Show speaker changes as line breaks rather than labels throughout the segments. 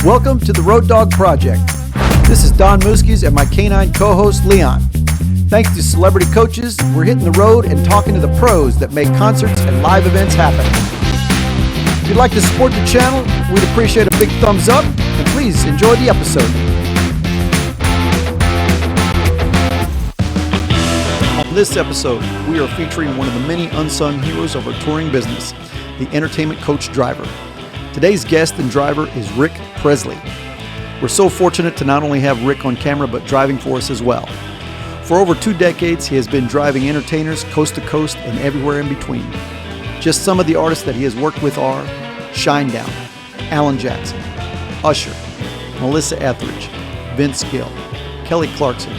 Welcome to the Road Dog Project. This is Don Muzquiz and my canine co-host Leon. Thanks to celebrity coaches, we're hitting the road and talking to the pros that make concerts and live events happen. If you'd like to support the channel, we'd appreciate a big thumbs up, and please enjoy the episode. On this episode, we are featuring one of the many unsung heroes of our touring business, the entertainment coach driver. Today's guest and driver is Rick Presley. We're so fortunate to not only have Rick on camera, but driving for us as well. For over 2 decades, he has been driving entertainers coast to coast and everywhere in between. Just some of the artists that he has worked with are Shinedown, Alan Jackson, Usher, Melissa Etheridge, Vince Gill, Kelly Clarkson,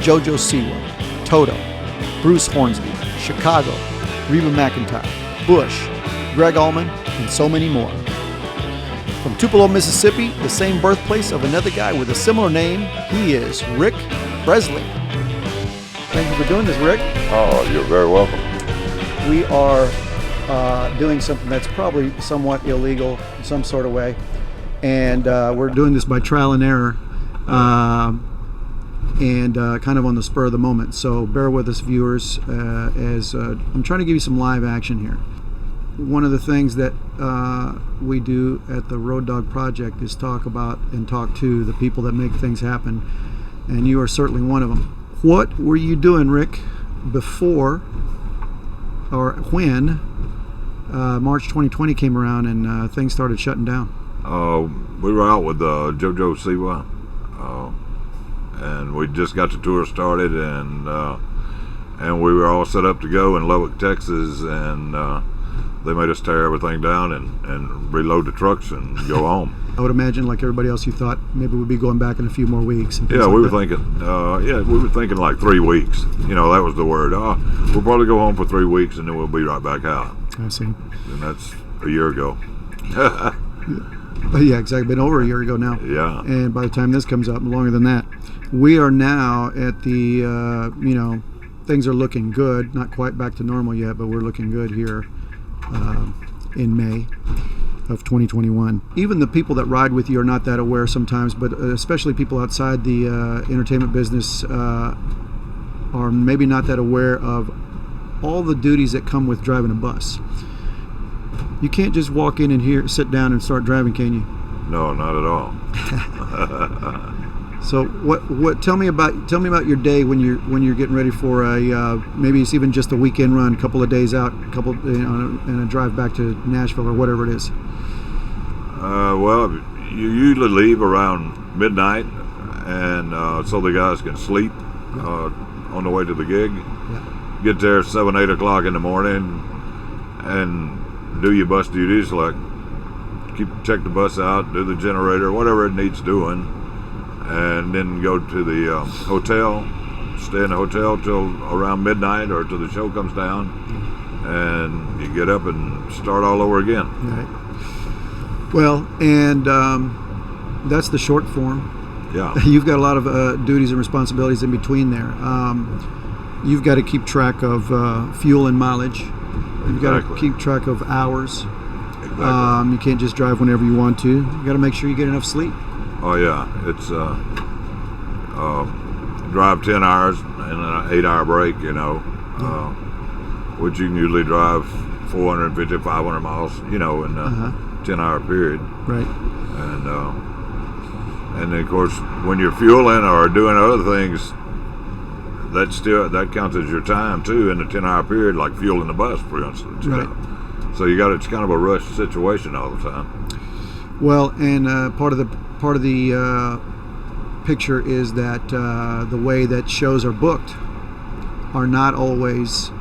JoJo Siwa, Toto, Bruce Hornsby, Chicago, Reba McEntire, Bush, Greg Allman, and so many more. From Tupelo, Mississippi, the same birthplace of another guy with a similar name, he is Rick Presley. Thank you for doing this, Rick.
Oh, you're very welcome.
We are doing something that's probably somewhat illegal in some sort of way, and we're doing this by trial and error, and kind of on the spur of the moment. So bear with us, viewers, as I'm trying to give you some live action here. One of the things that we do at the Road Dog Project is talk about and talk to the people that make things happen, and you are certainly one of them. What were you doing, Rick, before or when March 2020 came around and things started shutting down?
We were out with JoJo Siwa, and we just got the tour started, and we were all set up to go in Lubbock, Texas, and they made us tear everything down and reload the trucks and go home.
I would imagine, like everybody else, you thought maybe we'd be going back in a few more weeks. And
yeah, we were thinking like 3 weeks. You know, that was the word. We'll probably go home for 3 weeks and then we'll be right back out.
I see.
And that's a year ago.
Yeah, exactly. Been over a year ago now.
Yeah.
And by the time this comes up, longer than that. We are now at the, things are looking good. Not quite back to normal yet, but we're looking good here in May of 2021. Even the people that ride with you are not that aware sometimes, but especially people outside the entertainment business are maybe not that aware of all the duties that come with driving a bus. You can't just walk in and here, sit down and start driving, can you?
No, not at all.
So what? Tell me about your day when you're getting ready for a maybe it's even just a weekend run, a couple of days out, and a drive back to Nashville or whatever it is.
Well, you usually leave around midnight, and so the guys can sleep on the way to the gig.
Yeah.
Get there 7, 8 o'clock in the morning, and do your bus duties, like check the bus out, do the generator, whatever it needs doing. And then go to the hotel, stay in the hotel till around midnight or till the show comes down, and you get up and start all over again.
Right. Well, and that's the short form.
Yeah.
You've got a lot of duties and responsibilities in between there. You've got to keep track of fuel and mileage. You've got to keep track of hours.
Exactly.
You can't just drive whenever you want to. You got to make sure you get enough sleep.
Oh yeah, it's drive 10 hours and an 8-hour break, which you can usually drive 450, 500 miles, in a 10-hour period.
Right.
And then of course, when you're fueling or doing other things, that counts as your time too in the 10-hour period, like fueling the bus, for instance.
Right.
So it's kind of a rush situation all the time.
Well, and part of the picture is that the way that shows are booked are not always.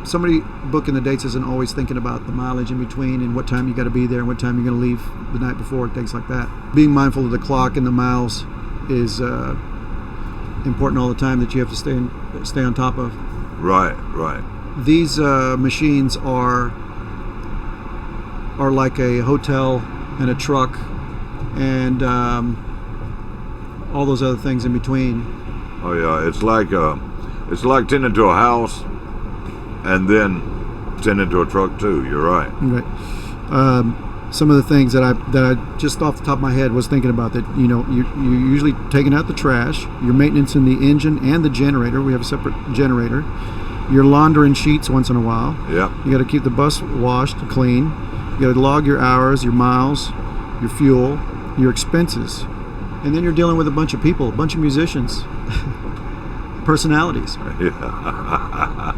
Somebody booking the dates isn't always thinking about the mileage in between and what time you got to be there and what time you're going to leave the night before and things like that. Being mindful of the clock and the miles is important all the time. That you have to stay on top of.
Right.
These machines are like a hotel and a truck and all those other things in between.
Oh yeah, it's like tending to a house and then tending to a truck too. You're right.
Right. some of the things that I just off the top of my head was thinking about, that you're usually taking out the trash, you're maintaining the engine and the generator. We have a separate generator. You're laundering sheets once in a while.
Yeah.
You got to keep the bus washed, clean. You got to log your hours, your miles, your fuel, your expenses, and then you're dealing with a bunch of people, a bunch of musicians, personalities.
Yeah.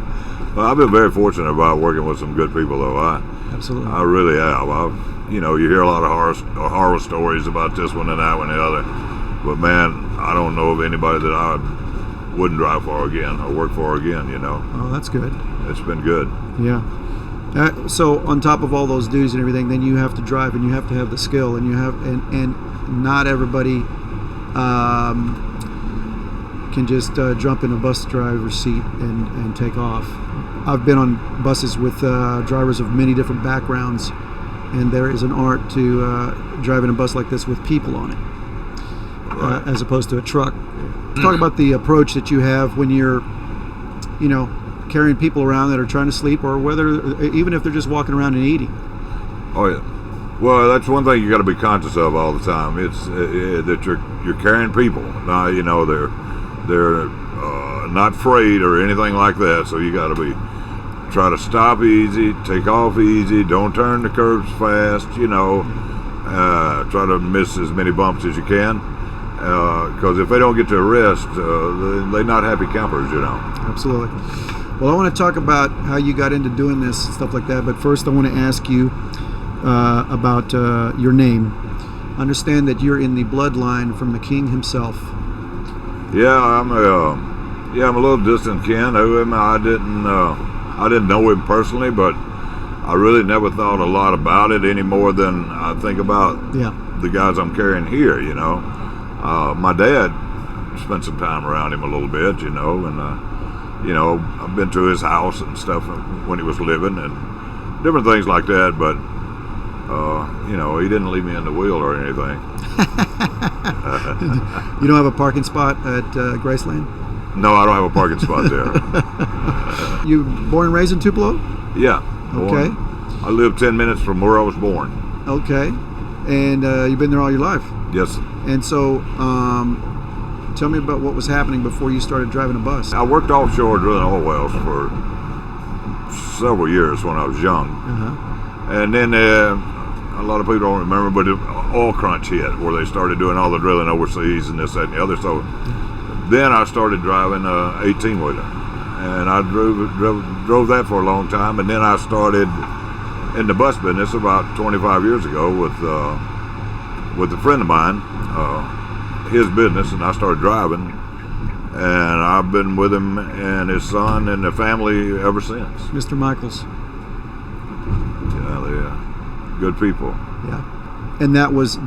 Well, I've been very fortunate about working with some good people, though.
Absolutely.
I really have. You hear a lot of horror stories about this one and that one and the other, but man, I don't know of anybody that I wouldn't drive for again or work for again.
Oh, that's good.
It's been good.
Yeah. So on top of all those duties and everything, then you have to drive, and you have to have the skill, and and not everybody can just jump in a bus driver's seat and take off. I've been on buses with drivers of many different backgrounds, and there is an art to driving a bus like this with people on it,
Right.
as opposed to a truck. Talk about the approach that you have when you're, carrying people around that are trying to sleep, or even if they're just walking around and eating.
Oh yeah. Well, that's one thing you got to be conscious of all the time. It's that you're carrying people. Now they're not afraid or anything like that. So you got to try to stop easy, take off easy, don't turn the curves fast. Try to miss as many bumps as you can. Because if they don't get to a rest, they're not happy campers.
Absolutely. Well, I want to talk about how you got into doing this and stuff like that. But first, I want to ask you about your name. Understand that you're in the bloodline from the king himself.
Yeah, I'm a little distant kin of him. I didn't know him personally, but I really never thought a lot about it any more than I think about the guys I'm carrying here. My dad spent some time around him a little bit, and I've been to his house and stuff when he was living and different things like that, but he didn't leave me in the wheel or anything.
You don't have a parking spot at Graceland?
No, I don't have a parking spot there.
You born and raised in Tupelo?
Yeah.
Okay.
I live 10 minutes from where I was born.
Okay. And you've been there all your life?
Yes.
And so, tell me about what was happening before you started driving a bus.
I worked offshore drilling oil wells for several years when I was young.
Uh-huh.
And then a lot of people don't remember, but the oil crunch hit where they started doing all the drilling overseas and this, that, and the other. So then I started driving a 18-wheeler, and I drove that for a long time. And then I started in the bus business about 25 years ago with a friend of mine, his business, and I started driving. And I've been with him and his son and the family ever since.
Mr. Michaels.
Yeah, they're good people.
Yeah. And that was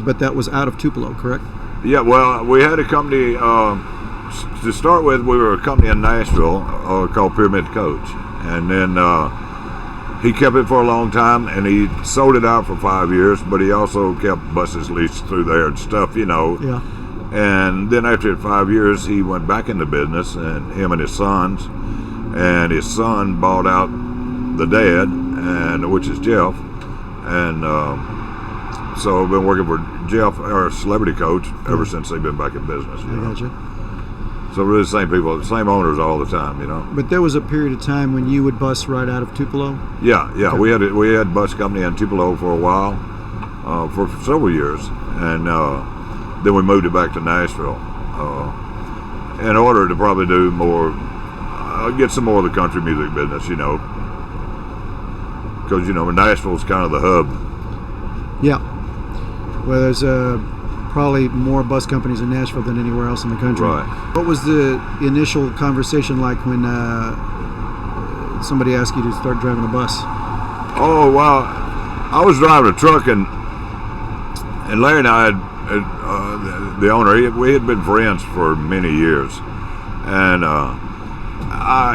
out of Tupelo, correct?
Yeah, well, we had a company, to start with, we were a company in Nashville called Pyramid Coach. And then he kept it for a long time, and he sold it out for 5 years, but he also kept buses leased through there and stuff,
Yeah.
And then after 5 years, he went back into business, and him and his sons, and his son bought out the dad, which is Jeff, and so I've been working for Jeff, our celebrity coach, ever since they've been back in business.
I gotcha.
So really the same people, the same owners all the time,
But there was a period of time when you would bus right out of Tupelo?
Yeah.
Okay.
We had a bus company in Tupelo for a while, for several years, and then we moved it back to Nashville in order to probably do more, get some more of the country music business, because Nashville's kind of the hub.
Yeah. Well, there's probably more bus companies in Nashville than anywhere else in the country.
Right.
What was the initial conversation like when somebody asked you to start driving a bus?
Oh, well, I was driving a truck, and Larry and I had the owner, we had been friends for many years, and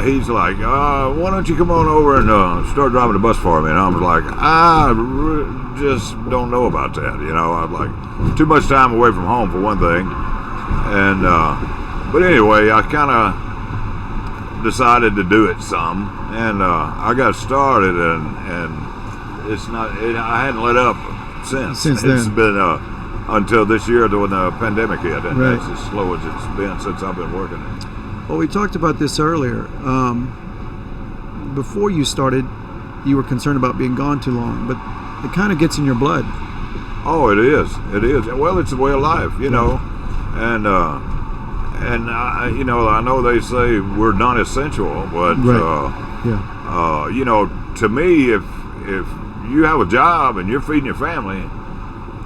he's like, why don't you come on over and start driving a bus for me? And I was like, I just don't know about that. I was like, too much time away from home for one thing, and but anyway, I kind of decided to do it some, and I got started, and it's not, I hadn't let up since.
Since
It's
then.
been until this year when the pandemic hit, and
Right.
that's as slow as it's been since I've been working it.
Well, we talked about this earlier. Before you started, you were concerned about being gone too long, but it kind of gets in your blood.
Oh, it is. It is. Well, it's a way of life, you know, and you know, I know they say we're non-essential, but
Yeah.
you know, to me, if you have a job and you're feeding your family,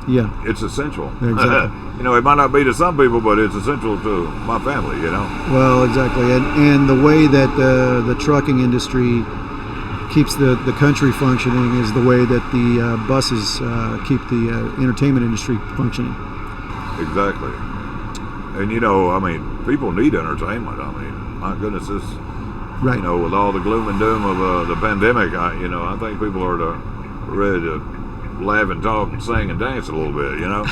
Yeah.
it's essential.
Exactly.
You know, it might not be to some people, but it's essential to my family, you know.
Well, exactly, and the way that the trucking industry keeps the country functioning is the way that the buses keep the entertainment industry functioning.
Exactly. And, you know, I mean, people need entertainment. I mean, my goodness, this,
Right.
you know, with all the gloom and doom of the pandemic, I think people are ready to laugh and talk and sing and dance a little bit, you know.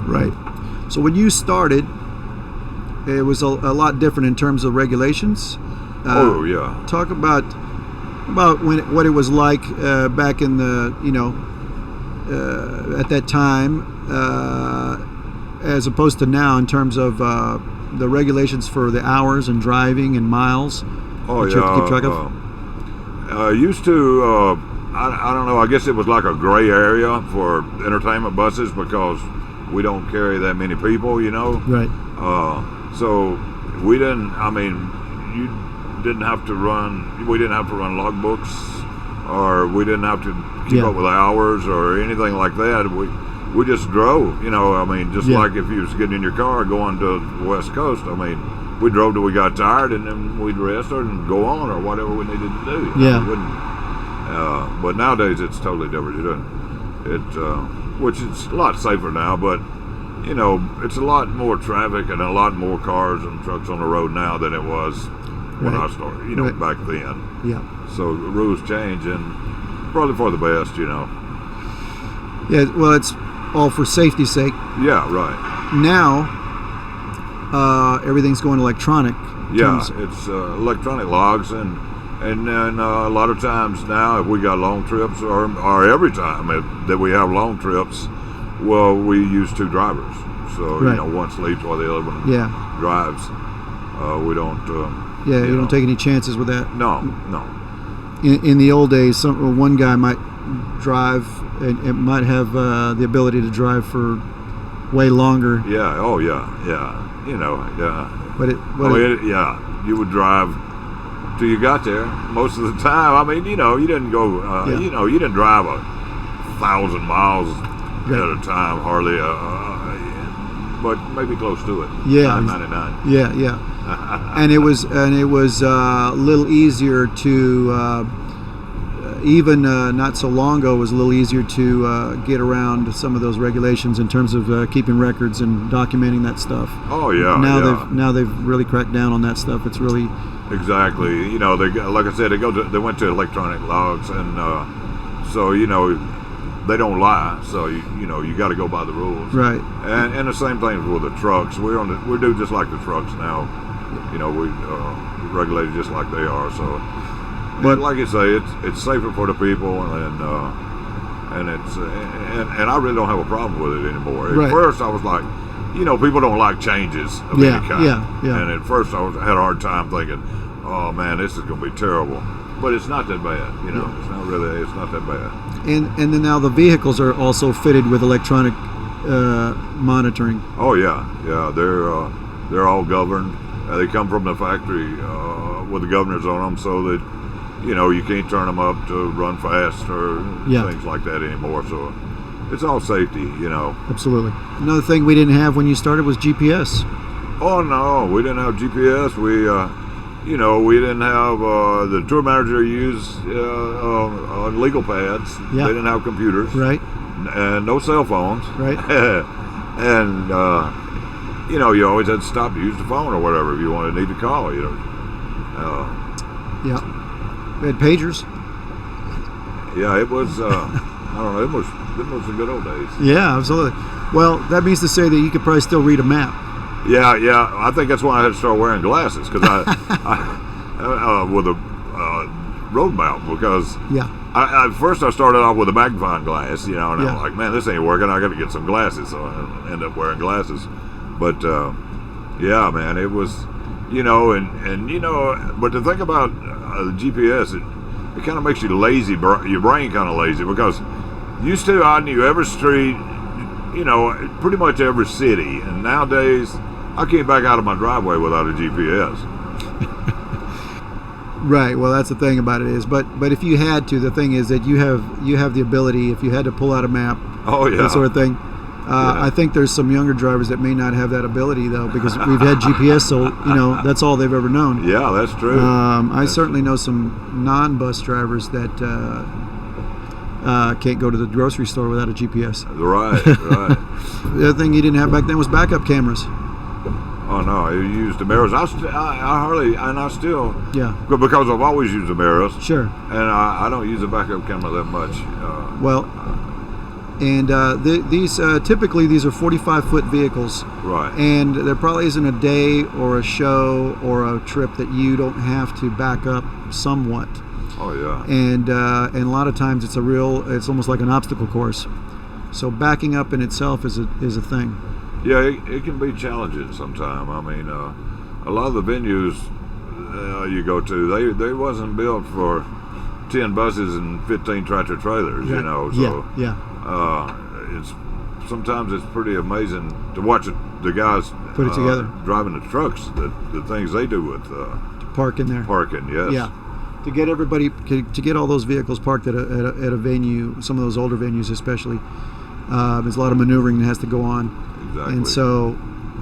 Right. So when you started, it was a lot different in terms of regulations.
Oh, yeah.
Talk about what it was like back in the, you know, at that time, as opposed to now in terms of the regulations for the hours and driving and miles
Oh,
that
yeah.
you have to keep track of.
Used to, I don't know, I guess it was like a gray area for entertainment buses because we don't carry that many people, you know.
Right.
So we didn't, I mean, we didn't have to run logbooks, or we didn't have to keep up with hours or anything like that. We just drove, you know. I mean, just like if you was getting in your car going to the West Coast, I mean, we drove till we got tired, and then we'd rest and go on or whatever we needed to do. You know? We wouldn't, but nowadays it's totally different. Which is a lot safer now, but you know, it's a lot more traffic and a lot more cars and trucks on the road now than it was when I started, you know, back then.
Yeah.
So the rules change, and probably for the best, you know.
Yeah. Well, it's all for safety's sake.
Yeah, right.
Now, everything's going electronic.
Yeah, it's electronic logs, and then a lot of times now, if we got long trips, or every time that we have long trips, well, we use two drivers. So you know, one sleeps while the other one drives. We don't.
You don't take any chances with that.
No.
In the old days, one guy might drive and might have the ability to drive for way longer.
Yeah. Oh, yeah. You know. Yeah. You would drive till you got there. Most of the time, I mean, you know, you didn't go. You know, you didn't drive 1,000 miles at a time, hardly. But maybe close to it.
Yeah.
999.
Yeah. and it was a little easier to even not so long ago, it was a little easier to get around some of those regulations in terms of keeping records and documenting that stuff.
Oh yeah.
Now they've really cracked down on that stuff. It's really
exactly. You know, they, like I said, they went to electronic logs, and so you know, they don't lie. So you know, you got to go by the rules.
Right.
And the same thing with the trucks. We do just like the trucks now. You know, we regulated just like they are. So, but like you say, it's safer for the people, and it's and I really don't have a problem with it anymore. At first, I was like, you know, people don't like changes of any kind. Yeah. And at first, I had a hard time thinking, oh man, this is going to be terrible. But it's not that bad. You know, it's not that bad.
And then now the vehicles are also fitted with electronic monitoring.
Oh yeah. They're all governed. They come from the factory with the governors on them, so that you know you can't turn them up to run fast or things like that anymore. So it's all safety, you know.
Absolutely. Another thing we didn't have when you started was GPS.
Oh no, we didn't have GPS. We you know, we didn't have the tour manager used on legal pads.
Yeah.
They didn't have computers.
Right.
And no cell phones.
Right.
And you know, you always had to stop to use the phone or whatever if you need to call. You know.
We had pagers.
Yeah, it was. I don't know. It was the good old days.
Yeah, absolutely. Well, that means to say that you could probably still read a map.
Yeah. I think that's why I had to start wearing glasses, because I with a road map, because At first I started off with a magnifying glass, and I'm
Yeah.
like, man, this ain't working. I got to get some glasses, so I ended up wearing glasses. But yeah, man, it was, but to think about the GPS, it kind of makes you lazy, your brain kind of lazy, because used to I knew every street, pretty much every city, and nowadays I can't back out of my driveway without a GPS.
Right. Well, that's the thing about it is, but if you had to, the thing is that you have the ability. If you had to pull out a map,
oh yeah,
that sort of thing. I think there's some younger drivers that may not have that ability though, because we've had GPS, so that's all they've ever known.
Yeah, that's true.
I certainly know some non-bus drivers that can't go to the grocery store without a GPS.
Right.
The other thing you didn't have back then was backup cameras.
Oh no, you used the mirrors. I still
Yeah.
because I've always used the mirrors.
Sure.
And I don't use a backup camera that much.
Well, and these typically these are 45-foot vehicles.
Right.
And there probably isn't a day or a show or a trip that you don't have to back up somewhat.
Oh yeah.
And a lot of times it's almost like an obstacle course. So backing up in itself is a thing.
Yeah, it can be challenging sometimes. I mean, a lot of the venues you go to, they wasn't built for 10 buses and 15 tractor trailers,
Right.
So
yeah.
Sometimes it's pretty amazing to watch the guys
Put it together,
driving the trucks, the things they do with
to park in there.
parking. Yes.
Yeah. To get everybody, to get all those vehicles parked at a venue, some of those older venues especially, there's a lot of maneuvering that has to go on.
Exactly.
And so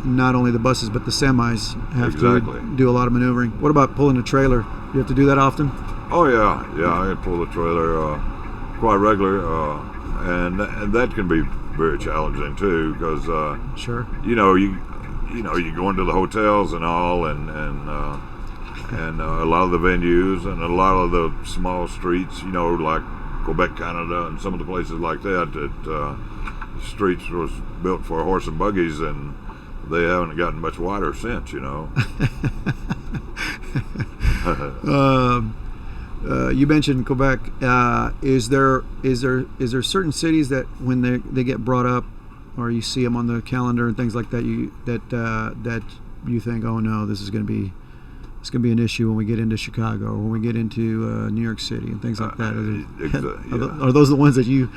not only the buses but the semis have to do a lot of maneuvering. What about pulling a trailer? You have to do that often?
Oh yeah, I pull the trailer quite regular, and that can be very challenging too, because
Sure.
you go into the hotels and all, and a lot of the venues and a lot of the small streets, like Quebec, Canada, and some of the places like that streets was built for horse and buggies, and they haven't gotten much wider since.
You mentioned Quebec. Is there certain cities that when they get brought up, or you see them on the calendar and things like that, that you think, oh no, this is going to be an issue when we get into Chicago or when we get into New York City and things like that? Are those the ones that you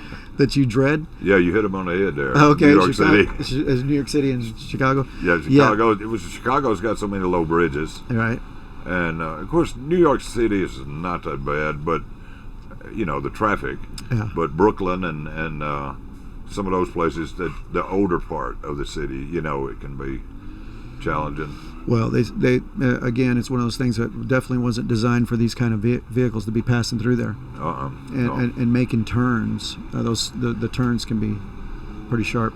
dread?
Yeah, you hit them on the head there.
Okay,
New York City.
Is New York City and Chicago?
Yeah, Chicago. Chicago's got so many low bridges.
Right.
And of course, New York City is not that bad, but the traffic. Yeah. But Brooklyn and some of those places, the older part of the city, it can be challenging.
Well, they again, it's one of those things that definitely wasn't designed for these kind of vehicles to be passing through there. And making turns. The turns can be pretty sharp.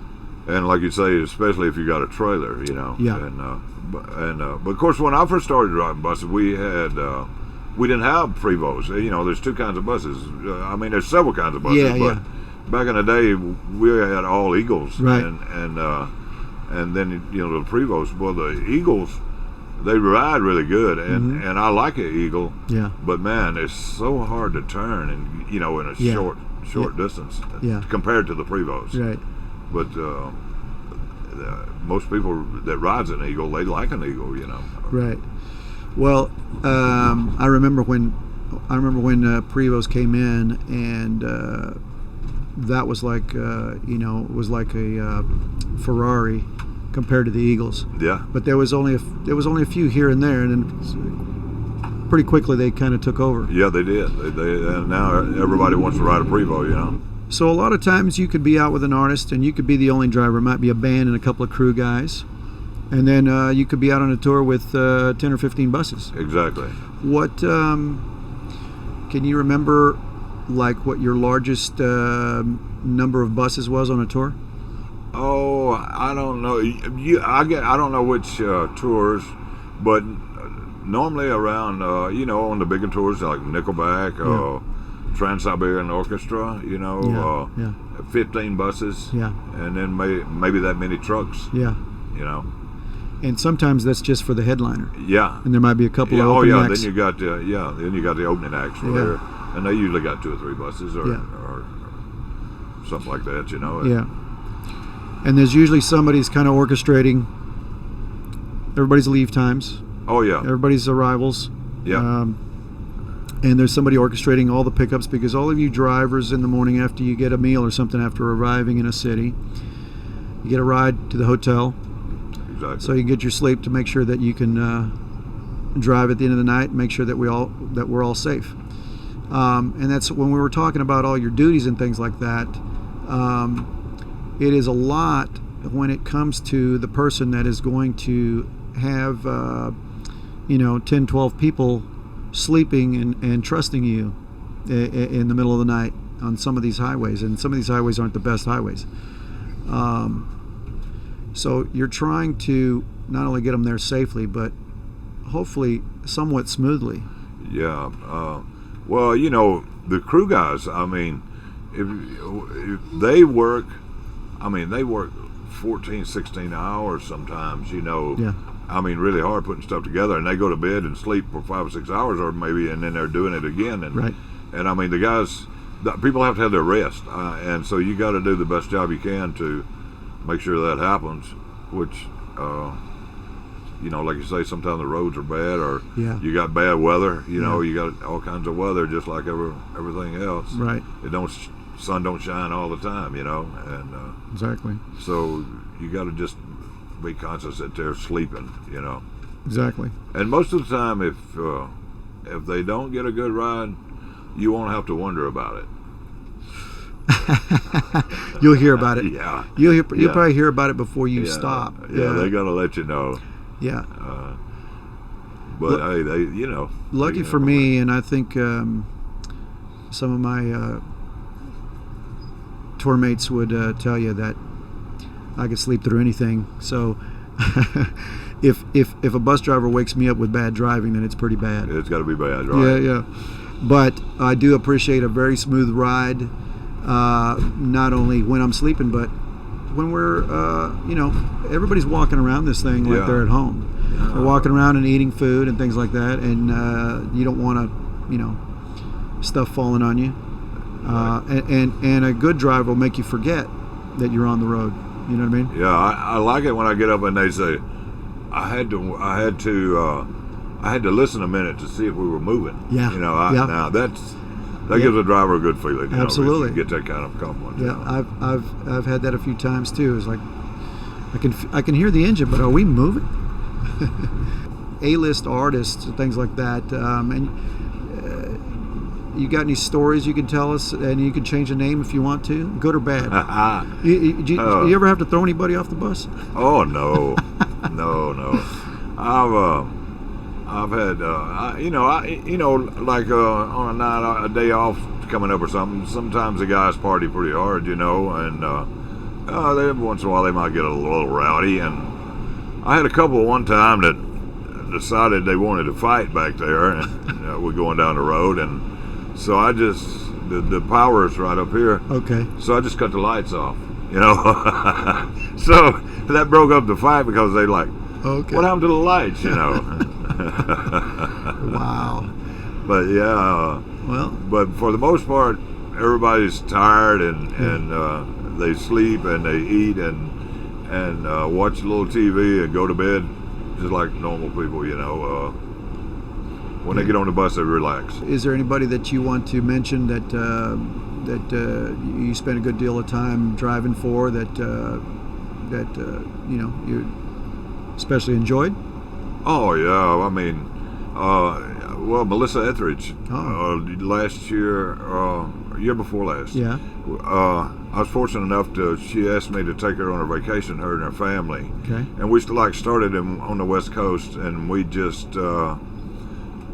And like you say, especially if you got a trailer,
Yeah.
But of course, when I first started driving buses, we didn't have Prevos. There's two kinds of buses. There's several kinds of buses.
Yeah,
but back in the day, we had all Eagles.
Right.
And then the Prevos. Well, the Eagles, they ride really good, and I like an Eagle.
Yeah.
But man, it's so hard to turn, and in a short distance.
Yeah.
Compared to the Prevos.
Right.
But most people that rides an Eagle, they like an Eagle.
Right. Well, I remember when Prevos came in, and that was like was like a Ferrari compared to the Eagles.
Yeah.
But there was only a few here and there, and then pretty quickly they kind of took over.
Yeah, they did. And now everybody wants to ride a Prevo.
So a lot of times you could be out with an artist and you could be the only driver. It might be a band and a couple of crew guys. And then you could be out on a tour with 10 or 15 buses.
Exactly.
What can you remember, like what your largest number of buses was on a tour?
Oh, I don't know. I don't know which tours, but normally around on the bigger tours like Nickelback or Trans-Siberian Orchestra, 15 buses, and then maybe that many trucks, And sometimes that's just for the headliner. Yeah. And there might be a couple of opening acts. Then you got the opening acts there. And they usually got 2 or 3 buses or something like that, you know.
Yeah. And there's usually somebody's kind of orchestrating everybody's leave times.
Oh, yeah.
Everybody's arrivals.
Yeah.
And there's somebody orchestrating all the pickups, because all of you drivers in the morning after you get a meal or something after arriving in a city, you get a ride to the hotel.
Exactly.
So you get your sleep to make sure that you can drive at the end of the night and make sure that we're all safe. And that's when we were talking about all your duties and things like that. It is a lot when it comes to the person that is going to have 10, 12 people sleeping and trusting you in the middle of the night on some of these highways, and some of these highways aren't the best highways. So you're trying to not only get them there safely, but hopefully somewhat smoothly.
Yeah. Well, you know, the crew guys, I mean, if they work, they work 14, 16 hours sometimes, you know.
Yeah.
I mean, really hard putting stuff together, and they go to bed and sleep for 5 or 6 hours, or maybe, and then they're doing it again. And,
right.
And I mean, the guys, people have to have their rest, and so you got to do the best job you can to make sure that happens. Which, you know, like you say, sometimes the roads are bad, or you got bad weather. You know, you got all kinds of weather, just like everything else.
Right.
Sun don't shine all the time, you know, and
exactly.
So you got to just be conscious that they're sleeping, you know.
Exactly.
And most of the time, if they don't get a good ride, you won't have to wonder about it.
You'll hear about it.
Yeah.
You'll probably hear about it before you stop.
Yeah, they're gonna let you know.
Yeah.
But hey, they, you know.
Lucky for me, and I think some of my tour mates would tell you that I could sleep through anything. So if a bus driver wakes me up with bad driving, then it's pretty bad.
It's got to be bad, right?
Yeah. But I do appreciate a very smooth ride, not only when I'm sleeping, but when we're, everybody's walking around this thing like they're at home. They're walking around and eating food and things like that, and you don't want to, stuff falling on you. And a good driver will make you forget that you're on the road. You know what I mean?
Yeah, I like it when I get up and they say, I had to listen a minute to see if we were moving.
Yeah.
You know, now that gives a driver a good feeling. You
Absolutely.
know, you get that kind of compliment.
Yeah,
you know?
I've had that a few times too. It's like I can hear the engine, but are we moving? A-list artists and things like that. You got any stories you can tell us, and you can change the name if you want to, good or bad? You ever have to throw anybody off the bus?
Oh no, no. I've had like on a night, a day off coming up or something. Sometimes the guys party pretty hard, you know, and every once in a while they might get a little rowdy. And I had a couple one time that decided they wanted to fight back there, and we're going down the road, and so I just, the power is right up here.
Okay.
So I just cut the lights off, you know. So that broke up the fight because they like,
okay,
what happened to the lights, you know?
Wow.
But yeah.
Well.
But for the most part, everybody's tired and they sleep and they eat and watch a little TV and go to bed just like normal people, you know. When they get on the bus, they relax. Is
there anybody that you want to mention that you spend a good deal of time driving for that you especially enjoyed?
Oh yeah, I mean, well, Melissa Etheridge. Last year, year before last.
Yeah.
I was fortunate enough she asked me to take her on a vacation, her and her family.
Okay.
And we started on the West Coast, and we just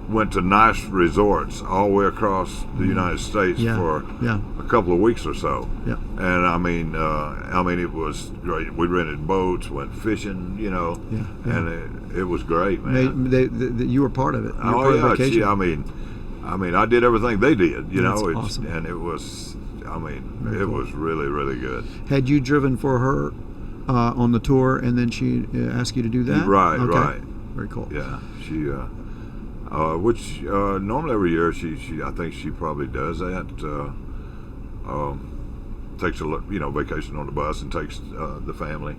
went to nice resorts all the way across the United States for a couple of weeks or so.
Yeah.
And I mean, it was great. We rented boats, went fishing, you know, and it was great, man.
You were part of it. You were
part
of the vacation.
I mean, I did everything they did, you know.
That's awesome.
And it was,
Very
it
cool.
was really, really good.
Had you driven for her on the tour, and then she asked you to do that?
Right,
okay.
right.
Very cool.
Yeah, she. which normally every year I think she probably does that. Takes a vacation on the bus and takes the family.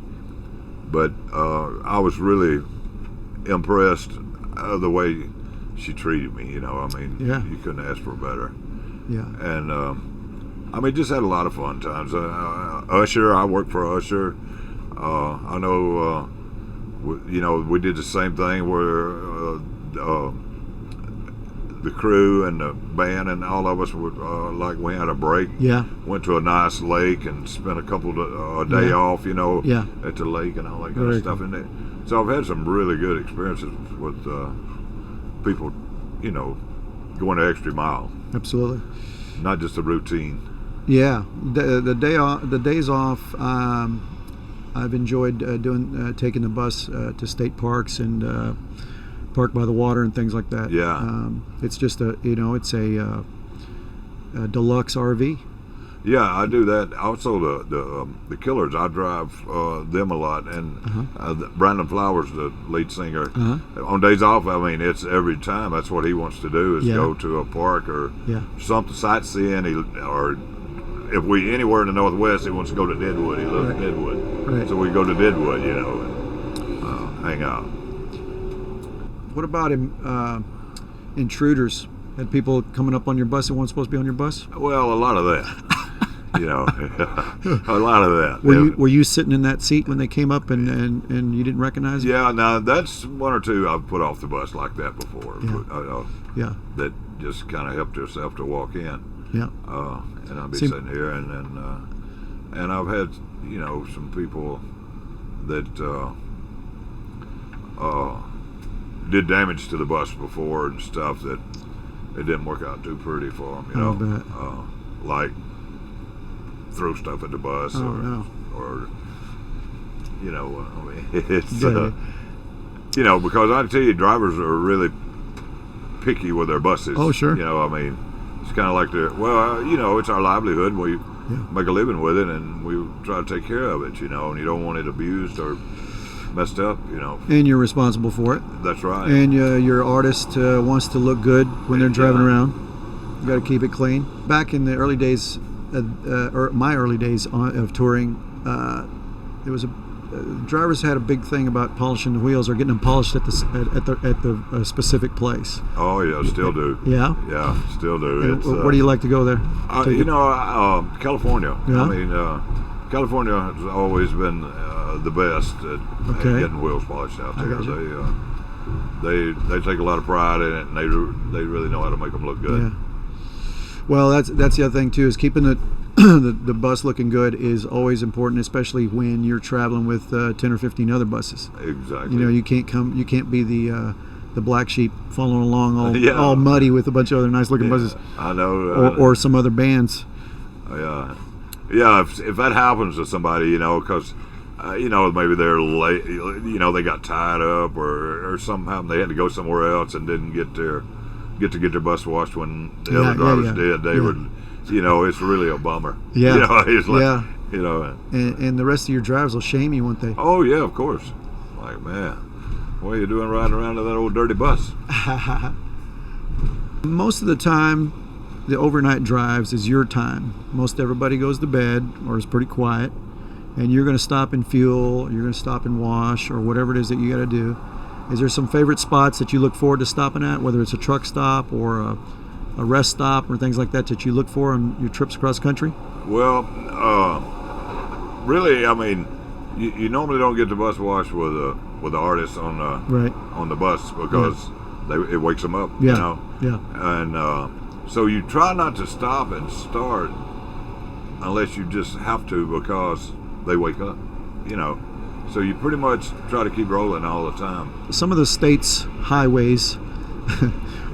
But I was really impressed the way she treated me. You
Yeah.
couldn't ask for better.
Yeah.
And just had a lot of fun times. Usher, I worked for Usher. I know, we did the same thing where the crew and the band and all of us would, like we had a break.
Yeah.
Went to a nice lake and spent a day off,
Yeah.
at the lake and all that kind
Very
of stuff. So I've had some really good experiences with people, going the extra mile,
Absolutely.
not just a routine.
Yeah. The days off. I've enjoyed taking the bus to state parks and park by the water and things like that.
Yeah.
It's just it's a deluxe RV.
Yeah, I do that. Also, the Killers, I drive them a lot, and Brandon Flowers, the lead singer, on days off, it's every time. That's what he wants to do is go to a park or something sightseeing. Or if we anywhere in the Northwest, he wants to go to Deadwood. He loves Deadwood,
Right.
so we go to Deadwood, and hang out.
What about intruders? Had people coming up on your bus that weren't supposed to be on your bus?
Well, a lot of that. A lot of that.
Were you sitting in that seat when they came up and you didn't recognize them?
Yeah, now that's one or two I've put off the bus like that before.
Yeah.
That just kind of helped herself to walk in.
Yeah.
And I'll be sitting here, and I've had some people that did damage to the bus before and stuff that it didn't work out too pretty for them.
I'll bet.
Like throw stuff at the bus or it's because I tell you, drivers are really picky with their buses.
Oh, sure.
It's kind of like it's our livelihood. We make a living with it, and we try to take care of it, and you don't want it abused or messed up,
And you're responsible for it.
That's right.
And your artist wants to look good when they're driving around. You got to keep it clean. Back in the early days, or my early days of touring, there was drivers had a big thing about polishing the wheels or getting them polished at the specific place.
Oh yeah, still do.
Yeah.
Yeah, still do.
Where do you like to go there?
California.
Yeah.
California has always been the best at getting wheels polished out there. They take a lot of pride in it, and they really know how to make them look good.
Yeah. Well, that's the other thing too, is keeping the bus looking good is always important, especially when you're traveling with 10 or 15 other buses.
Exactly.
You can't be the black sheep following along all muddy with a bunch of other nice looking buses.
I know.
Or some other bands.
Yeah. If that happens to somebody, because maybe they're late, they got tied up or somehow they had to go somewhere else and didn't get to get their bus washed when the other drivers did. They would, it's really a bummer.
Yeah.
It's like,
And the rest of your drivers will shame you, won't they?
Oh yeah, of course. Like, man, what are you doing riding around in that old dirty bus?
Most of the time, the overnight drives is your time. Most everybody goes to bed or is pretty quiet, and you're going to stop and fuel, you're going to stop and wash, or whatever it is that you got to do. Is there some favorite spots that you look forward to stopping at, whether it's a truck stop or a rest stop or things like that you look for on your trips across country?
Well, really, you normally don't get the bus washed with the artists on the bus because it wakes them up.
Yeah.
And so you try not to stop and start unless you just have to because they wake up. So you pretty much try to keep rolling all the time.
Some of the state's highways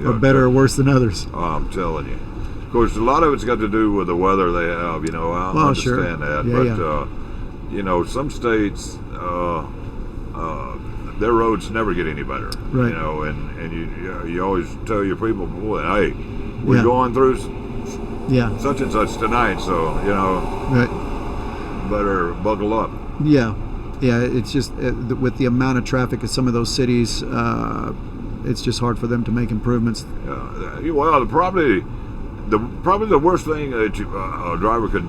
are better or worse than others.
Oh, I'm telling you. Of course, a lot of it's got to do with the weather they have. I understand that. But some states, their roads never get any better.
Right.
And you always tell your people, boy, hey, we're going through such and such tonight, so better buckle up.
Yeah, it's just with the amount of traffic in some of those cities, it's just hard for them to make improvements.
Well, probably the worst thing that a driver could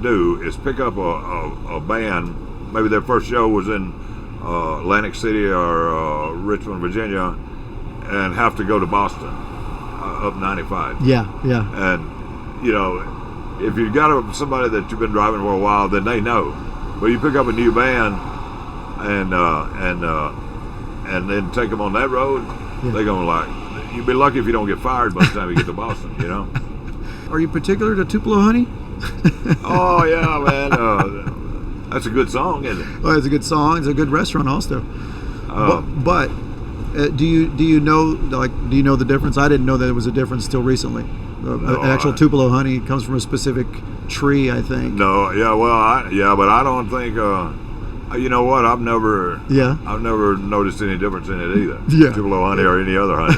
do is pick up a band. Maybe their first show was in Atlantic City or Richmond, Virginia, and have to go to Boston up 95.
Yeah.
And if you've got somebody that you've been driving for a while, then they know. But you pick up a new band and then take them on that road, they're gonna you'd be lucky if you don't get fired by the time you get to Boston.
Are you particular to Tupelo Honey?
Oh yeah, man. That's a good song, isn't it?
Well, it's a good song. It's a good restaurant also. But do you know the difference? I didn't know that there was a difference till recently. Actual Tupelo honey comes from a specific tree, I think.
No, but I don't think. You know what? I've never noticed any difference in it either.
Yeah.
Tupelo honey or any other honey.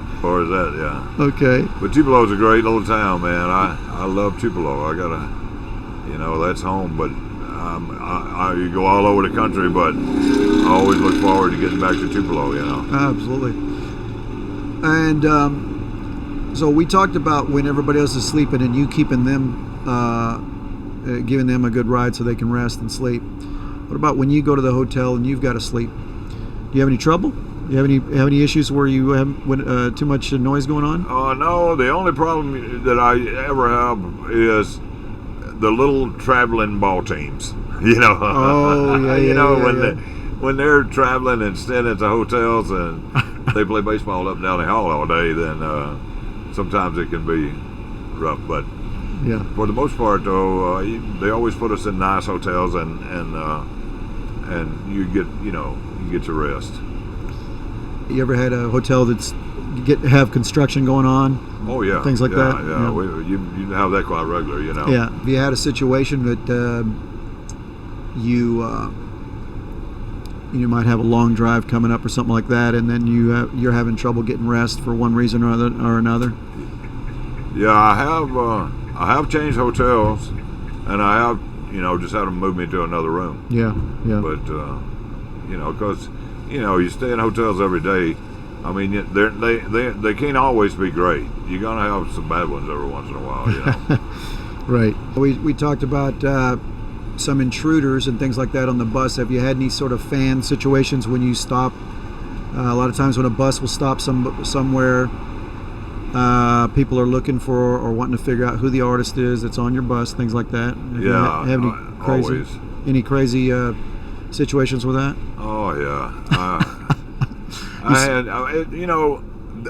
As far as that, yeah.
Okay.
But Tupelo's a great little town, man. I love Tupelo. I gotta, that's home. But you go all over the country, but I always look forward to getting back to Tupelo.
Absolutely. And so we talked about when everybody else is sleeping and you keeping them, giving them a good ride so they can rest and sleep. What about when you go to the hotel and you've got to sleep? Do you have any trouble? Do you have any issues where you have too much noise going on?
No. The only problem that I ever have is the little traveling ball teams.
Oh yeah.
When they're traveling and staying at the hotels and they play baseball up and down the hall all day, then sometimes it can be rough. But for the most part, though, they always put us in nice hotels and you get your rest.
You ever had a hotel that's have construction going on?
Oh yeah,
things like that.
Yeah. You have that quite regular,
Yeah. Have you had a situation that you might have a long drive coming up or something like that, and then you're having trouble getting rest for one reason or another?
Yeah, I have changed hotels, and I have just had them move me to another room.
Yeah.
But because you stay in hotels every day. I mean, they can't always be great. You're gonna have some bad ones every once in a while.
Right. We talked about some intruders and things like that on the bus. Have you had any sort of fan situations when you stop? A lot of times when a bus will stop somewhere, people are looking for or wanting to figure out who the artist is that's on your bus, things like that. Have any crazy situations with that?
Oh yeah.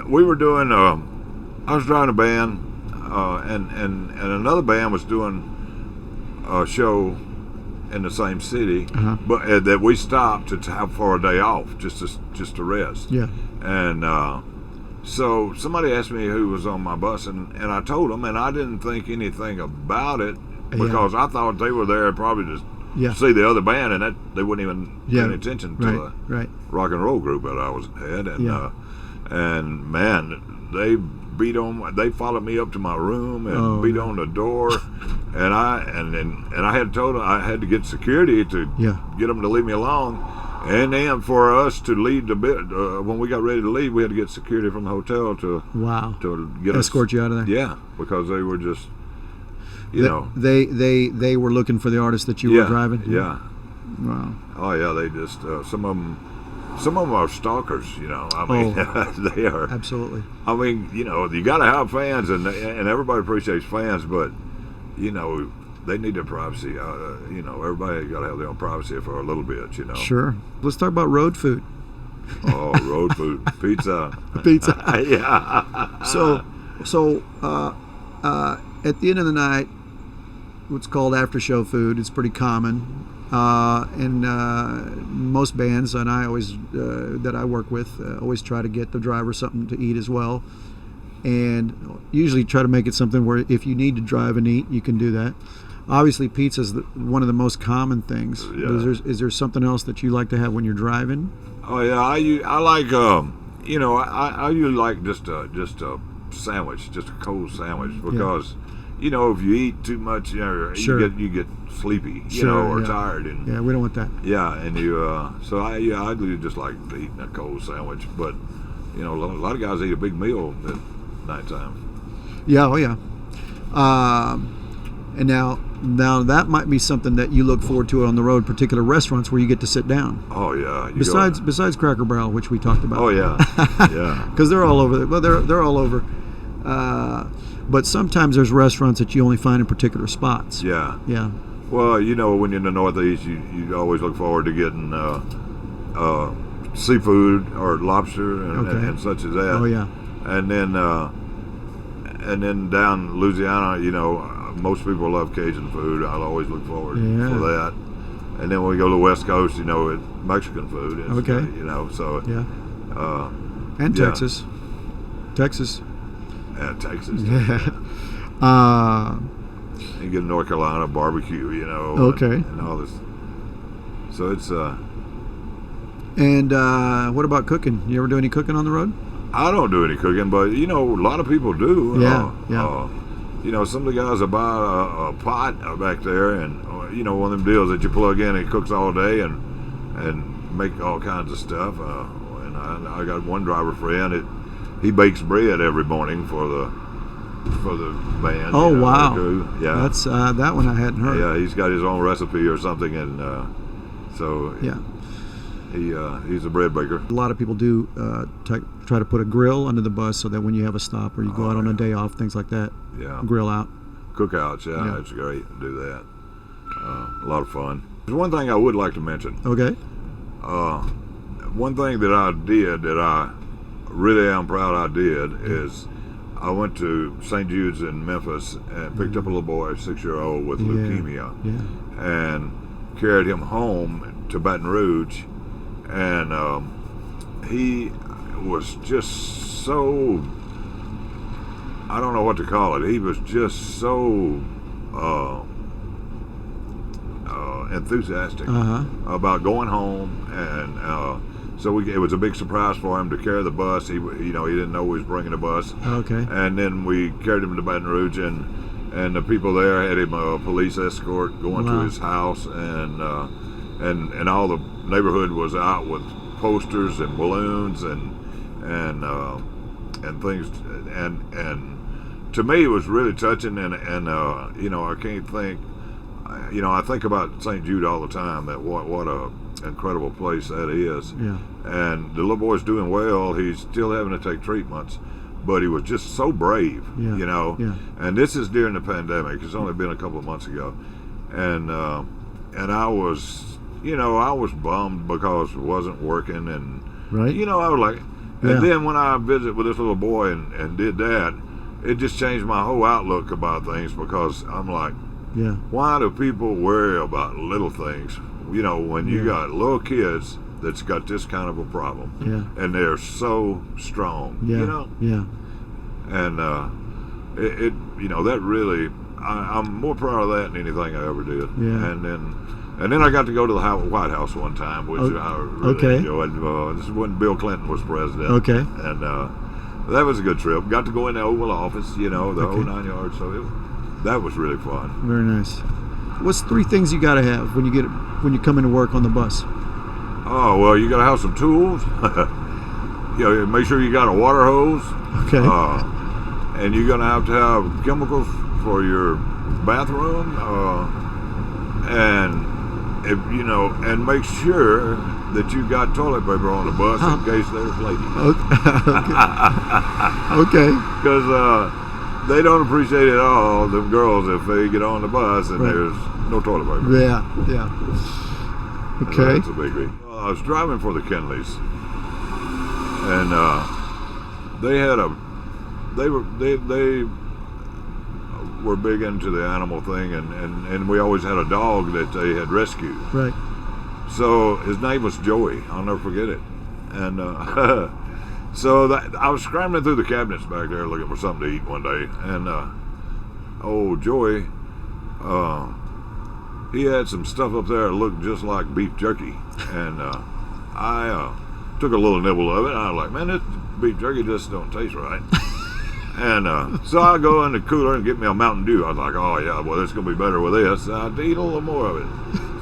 We were doing. I was driving a band, and another band was doing a show in the same city, but that we stopped to have for a day off, just to rest.
Yeah.
And so somebody asked me who was on my bus, and I told them, and I didn't think anything about it because I thought they were there probably to see the other band, and that they wouldn't even pay any attention to the rock and roll group that I was had. And man, they followed me up to my room and beat on the door, and I had told them I had to get security to get them to leave me alone, and then for us to leave the bit when we got ready to leave, we had to get security from the hotel to
escort you out of there.
Yeah, because they were just
they were looking for the artist that you were driving.
Yeah.
Wow.
Oh yeah, they just some of them are stalkers. I mean, they are
absolutely.
I mean, you got to have fans, and everybody appreciates fans, but they need their privacy. Everybody got to have their own privacy for a little bit.
Sure. Let's talk about road food.
Oh, road food, pizza.
Yeah. So at the end of the night, what's called after show food is pretty common. And most bands, and I always that I work with, always try to get the driver something to eat as well, and usually try to make it something where if you need to drive and eat, you can do that. Obviously, pizza is one of the most common things.
Yeah.
Is there something else that you like to have when you're driving?
Oh yeah, I like I usually like just a sandwich, just a cold sandwich, because you know, if you eat too much, you know,
Sure.
you get sleepy, you
Sure,
know, or
yeah.
tired, and
Yeah, we don't want that.
yeah, and so I do just like eating a cold sandwich, but you know, a lot of guys eat a big meal at nighttime.
Yeah, oh yeah. And now that might be something that you look forward to on the road, particular restaurants where you get to sit down.
Oh yeah.
Besides Cracker Barrel, which we talked about.
Oh yeah. Yeah.
Because they're all over. Well, they're all over. But sometimes there's restaurants that you only find in particular spots.
Yeah.
Yeah.
Well, you know, when you're in the Northeast, you always look forward to getting seafood or lobster and such as that.
Oh yeah.
And then down Louisiana, you know, most people love Cajun food. I'll always look forward for that. And then when we go to the West Coast, you know, Mexican food.
Okay.
You know, so
Yeah. And
yeah.
Texas. Texas.
Texas. You get North Carolina barbecue, you know.
Okay.
And all this. So it's.
And what about cooking? You ever do any cooking on the road?
I don't do any cooking, but you know, a lot of people do.
Yeah.
You know, some of the guys will buy a pot back there, and you know, one of them deals that you plug in, it cooks all day and make all kinds of stuff. And I got one driver friend. He bakes bread every morning for the band.
Oh,
you know,
wow.
the crew. Yeah.
That's that one I hadn't heard.
Yeah, he's got his own recipe or something, and so
Yeah.
he's a bread baker.
A lot of people do try to put a grill under the bus so that when you have a stop or you go out on a day off, things like that,
Yeah.
grill out.
Cookouts, yeah, it's great to do that. A lot of fun. There's one thing I would like to mention.
Okay.
One thing that I did that I really am proud I did is I went to St. Jude's in Memphis and picked up a little boy, 6-year-old, with leukemia, and carried him home to Baton Rouge, and he was just so, I don't know what to call it, he was just so enthusiastic about going home, and so it was a big surprise for him to carry the bus. He didn't know we was bringing a bus.
Okay.
And then we carried him to Baton Rouge, and the people there had him a police escort going to his house, and all the neighborhood was out with posters and balloons and things, and to me it was really touching, and you know, I can't think, you know, I think about St. Jude all the time, that what a incredible place that is.
Yeah.
And the little boy's doing well. He's still having to take treatments, but he was just so brave, you know.
Yeah.
And this is during the pandemic. It's only been a couple of months ago, and I was, you know, I was bummed because it wasn't working, and you know, I was like, and then when I visited with this little boy and did that, it just changed my whole outlook about things, because I'm like, why do people worry about little things? You know, when you got little kids that's got this kind of a problem, and they're so strong, you know, and it you know, that really, I'm more proud of that than anything I ever did. And then I got to go to the White House one time, which I really enjoyed. This is when Bill Clinton was president. Okay. And that was a good trip. Got to go in the Oval Office, you know, the whole 9 yards. So that was really fun.
Very nice. What's 3 things you got to have when you come into work on the bus?
Oh, well, you got to have some tools. You know, make sure you got a water hose.
Okay.
And you're going to have chemicals for your bathroom. And if you know, and make sure that you got toilet paper on the bus in case there's ladies.
Okay.
Because they don't appreciate it all, the girls, if they get on the bus and there's no toilet paper.
Yeah. Okay.
That's a biggie. I was driving for the Kenleys, and they were big into the animal thing, and we always had a dog that they had rescued.
Right.
So his name was Joey. I'll never forget it. And so I was scrambling through the cabinets back there looking for something to eat one day, and Joey, he had some stuff up there that looked just like beef jerky, and I took a little nibble of it, and I was like, man, this beef jerky just don't taste right. And so I go in the cooler and get me a Mountain Dew. I was like, oh yeah, well it's gonna be better with this. I'd eat a little more of it.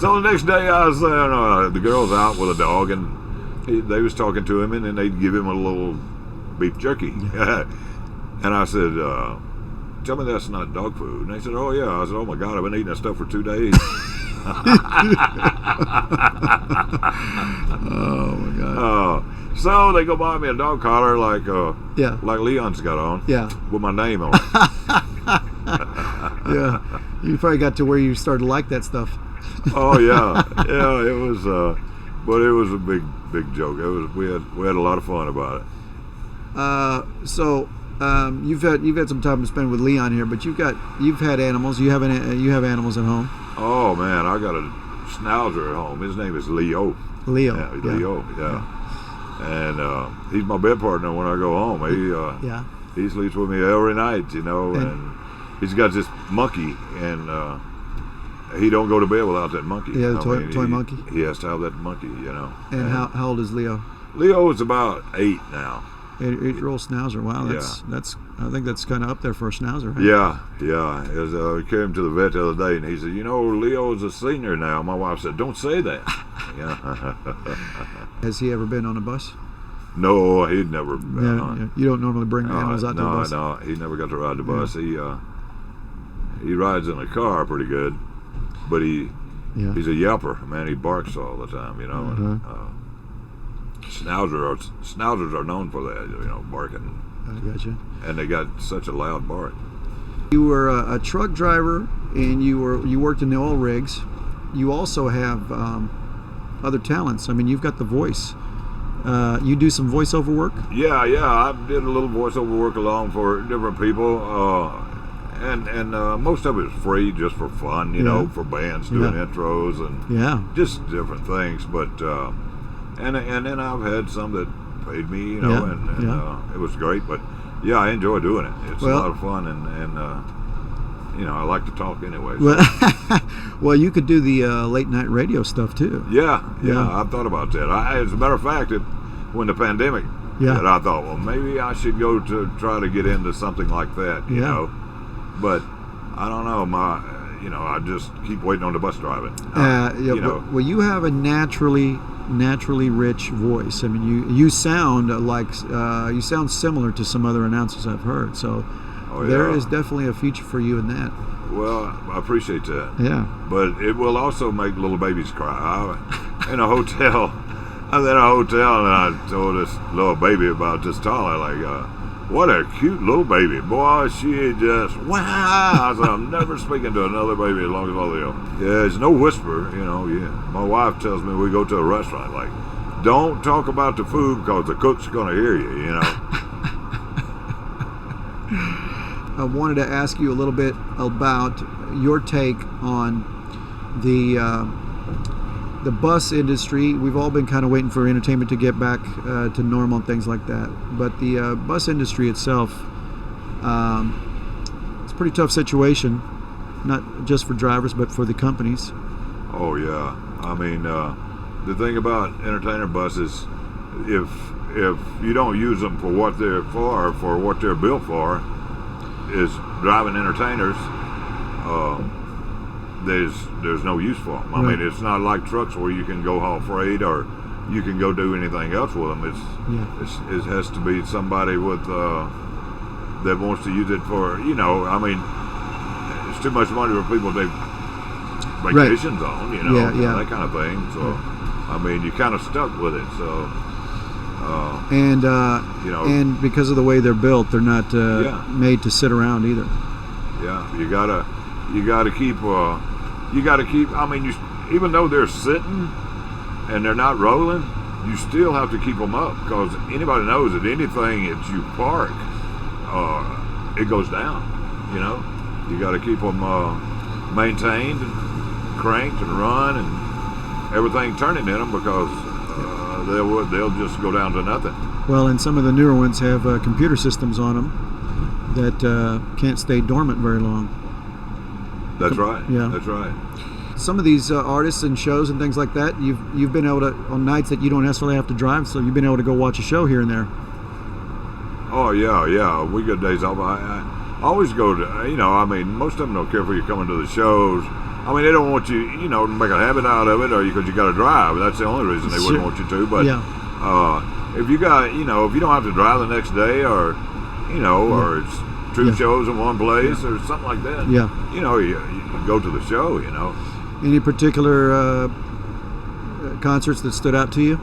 So the next day I was there, the girl's out with a dog, and they was talking to him, and then they'd give him a little beef jerky. And I said, tell me that's not dog food. And they said, oh yeah. I said, oh my God, I've been eating that stuff for 2 days.
Oh my God.
So they go buy me a dog collar like Leon's got on.
Yeah.
With my name on it.
Yeah. You probably got to where you started to like that stuff.
Oh yeah. Yeah, it was but it was a big joke. It was we had a lot of fun about it.
So you've had some time to spend with Leon here, but you've had animals. You have animals at home.
Oh man, I got a schnauzer at home. His name is Leo.
Leo.
Yeah, Leo. Yeah. And he's my bed partner when I go home. He sleeps with me every night, and he's got this monkey, and he don't go to bed without that monkey.
Yeah, the toy monkey.
He has to have that monkey,
And how old is Leo?
Leo is about 8 now.
8-year-old schnauzer. Wow, that's I think that's kind of up there for a schnauzer. Huh?
Yeah. As we came to the vet the other day, and he said, Leo's a senior now. My wife said, don't say that.
Has he ever been on a bus?
No, he'd never been on.
You don't normally bring animals out to the bus?
No, he never got to ride the bus. He rides in a car pretty good, but he's a yelper, man. He barks all the time, and schnauzers are known for that, barking.
I gotcha.
And they got such a loud bark.
You were a truck driver, and you worked in the oil rigs. You also have other talents. I mean, you've got the voice. You do some voiceover work? Yeah.
I did a little voiceover work along for different people, and most of it is free, just for fun, for bands doing intros and just different things. But and then I've had some that paid me, and it was great. But I enjoy doing it. It's a lot of fun, and I like to talk anyway. So.
Well, you could do the late night radio stuff too.
Yeah. I've thought about that. As a matter of fact, when the pandemic hit, I thought, well, maybe I should go to try to get into something like that. You know, but I don't know. I just keep waiting on the bus driving.
Well, you have a naturally rich voice. I mean, you sound you sound similar to some other announcers I've heard. So there is definitely a future for you in that.
Well, I appreciate that.
Yeah.
But it will also make little babies cry. In a hotel, I was in a hotel, and I told this little baby about this tall. What a cute little baby. Boy, she just, wow. I said, I'm never speaking to another baby as long as I live. Yeah, there's no whisper, My wife tells me we go to a restaurant, don't talk about the food because the cook's going to hear you,
I wanted to ask you a little bit about your take on the bus industry. We've all been kind of waiting for entertainment to get back to normal and things like that. But the bus industry itself, it's a pretty tough situation, not just for drivers, but for the companies.
Oh, yeah. I mean, the thing about entertainer buses, if you don't use them for what they're for what they're built for, is driving entertainers, there's no use for them. I mean, it's not like trucks where you can go haul freight or you can go do anything else with them. It has to be somebody with that wants to use it for, I mean, it's too much money for people to take vacations on, that kind of thing. So, I mean, you're kind of stuck with it. So.
And because of the way they're built, they're not made to sit around either.
Yeah, you gotta keep. I mean, even though they're sitting and they're not rolling, you still have to keep them up because anybody knows that anything that you park, it goes down. You got to keep them maintained, and cranked, and run, and everything turning in them because. They'll just go down to nothing.
Well, and some of the newer ones have computer systems on them that can't stay dormant very long.
That's right.
Yeah,
that's right.
Some of these artists and shows and things like that, you've been able to, on nights that you don't necessarily have to drive, so you've been able to go watch a show here and there.
Oh yeah. We get days off. I always go to, most of them don't care for you coming to the shows. I mean, they don't want you, to make a habit out of it, or because you got to drive. That's the only reason they wouldn't want you to. But if you got, if you don't have to drive the next day, or or it's two shows in one place, or something like that.
Yeah.
You go to the show.
Any particular concerts that stood out to you?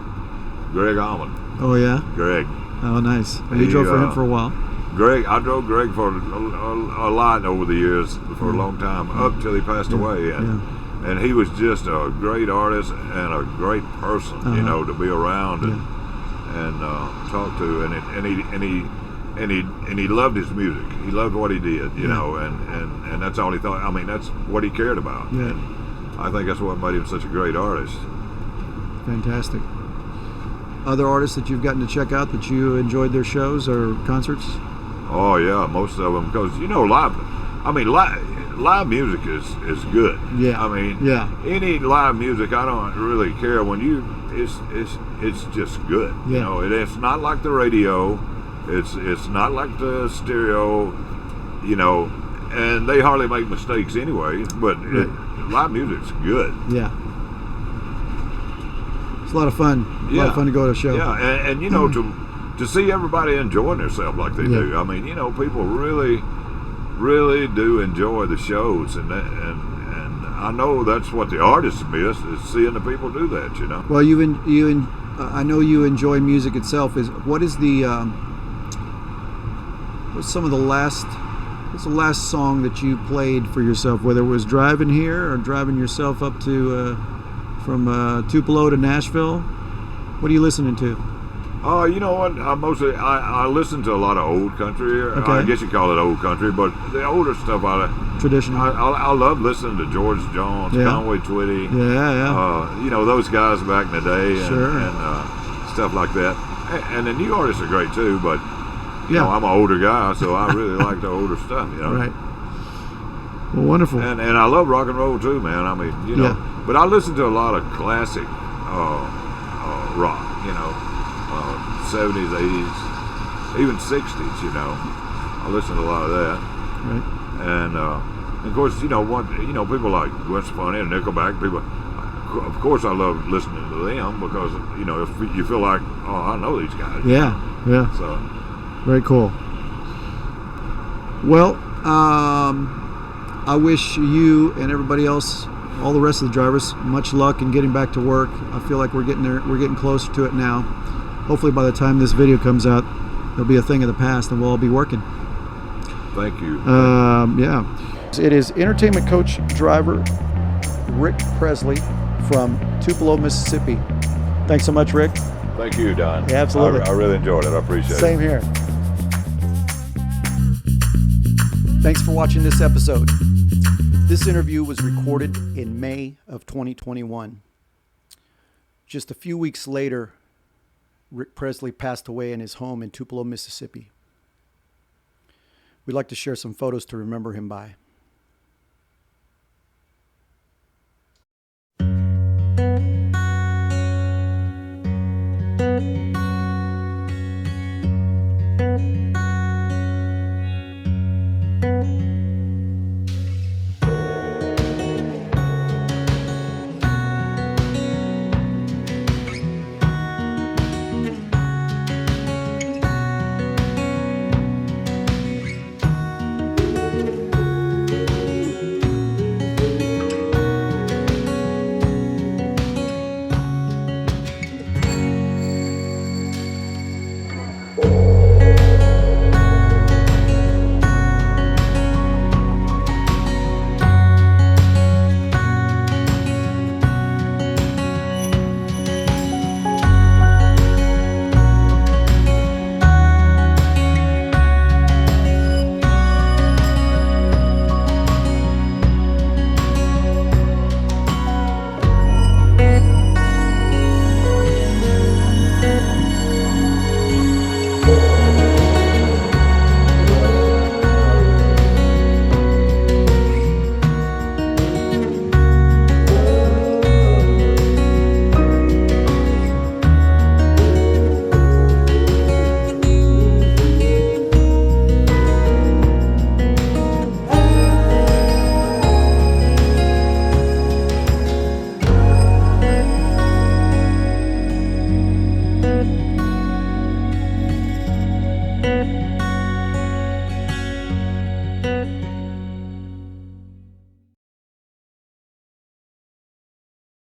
Greg Allman.
Oh yeah.
Greg.
Oh nice. You drove for him for a while.
Greg, I drove Greg for a lot over the years, for a long time, up till he passed away, and he was just a great artist and a great person, to be around and talk to, and he loved his music. He loved what he did, and that's all he thought. I mean, that's what he cared about.
Yeah.
And I think that's what made him such a great artist.
Fantastic. Other artists that you've gotten to check out that you enjoyed their shows or concerts?
Oh yeah, most of them, because live music is good.
Yeah.
I mean, any live music, I don't really care when it's just good.
Yeah.
It's not like the radio, it's not like the stereo, and they hardly make mistakes anyway. But live music's good.
Yeah. It's a lot of fun. A lot of fun to go to a show.
Yeah, and to see everybody enjoying themselves like they do. I mean, people really, really do enjoy the shows, and I know that's what the artists miss, is seeing the people do that.
Well, I know you enjoy music itself. What's the last song that you played for yourself? Whether it was driving here or driving yourself up to from Tupelo to Nashville. What are you listening to?
You know what? I listen to a lot of old country.
Okay.
I guess you call it old country, but the older stuff,
Traditional.
I love listening to George Jones, Conway Twitty.
Yeah.
Those guys back in the day,
and
stuff like that. And the new artists are great too, but I'm an older guy, so I really like the older stuff.
Right. Well, wonderful.
And I love rock and roll too, man. I mean, but I listen to a lot of classic rock. 70s, 80s, even 60s. I listen to a lot of that.
Right.
And of course, people like Gwen Stefani and Nickelback. Of course, I love listening to them because if you feel like, I know these guys.
Yeah.
So
very cool. Well, I wish you and everybody else, all the rest of the drivers, much luck in getting back to work. I feel like we're getting there. We're getting closer to it now. Hopefully by the time this video comes out, it'll be a thing of the past and we'll all be working.
Thank you.
It is entertainment coach driver Rick Presley from Tupelo, Mississippi. Thanks so much, Rick.
Thank you, Don.
Yeah, absolutely.
I really enjoyed it. I appreciate it.
Same here. Thanks for watching this episode. This interview was recorded in May of 2021. Just a few weeks later, Rick Presley passed away in his home in Tupelo, Mississippi. We'd like to share some photos to remember him by.